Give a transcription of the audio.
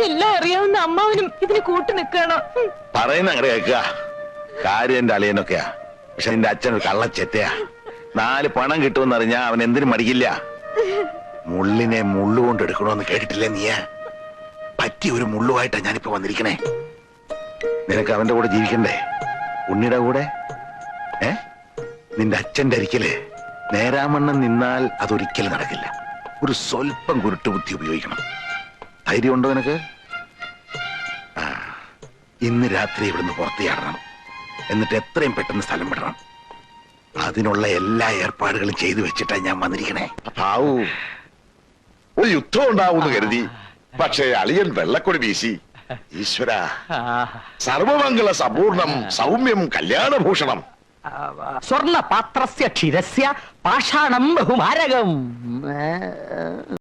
എല്ലാം അറിയാവുന്ന അമ്മാവനും ഇതിന് കൂട്ടു നിൽക്കണോ? പറയുന്ന അങ്ങനെ കേൾക്കുക. കാര്യം എന്റെ അളിയനൊക്കെയാ. പക്ഷെ നിന്റെ അച്ഛൻ ഒരു കള്ളച്ചെറ്റയാ. 4 പണം കിട്ടുമെന്നറിഞ്ഞാ അവൻ എന്തിനും മടിക്കില്ല. മുള്ളിനെ മുള്ളുകൊണ്ട് എടുക്കണോന്ന് കേട്ടിട്ടില്ലേ നീയാ? പറ്റിയ ഒരു മുള്ളുമായിട്ടാ ഞാനിപ്പോ വന്നിരിക്കണേ. നിനക്ക് അവന്റെ കൂടെ ജീവിക്കണ്ടേ? ഉണ്ണിയുടെ കൂടെ? നിന്റെ അച്ഛന്റെ അരിക്കല് നേരാമണ്ണം നിന്നാൽ അതൊരിക്കലും നടക്കില്ല. ഒരു സ്വല്പം കുരുട്ടുബുദ്ധി ഉപയോഗിക്കണം. ധൈര്യമുണ്ടോ നിനക്ക്? ഇന്ന് രാത്രി ഇവിടുന്ന് പുറത്തു ചാടണം. എന്നിട്ട് എത്രയും പെട്ടെന്ന് സ്ഥലം വിടണം. അതിനുള്ള എല്ലാ ഏർപ്പാടുകളും ചെയ്തു വെച്ചിട്ടാ ഞാൻ വന്നിരിക്കണേ. ഒരു യുദ്ധം ഉണ്ടാവുമെന്ന് കരുതി, പക്ഷേ അളിയൻ വെള്ളക്കൊടി വീശി. ഈശ്വര, സർവമംഗള സമ്പൂർണം സൗമ്യം കല്യാണഭൂഷണം. സ്വർണ പാത്രസ്യ ക്ഷീരസ്യ പാഷാണം ബഹുമാരകം.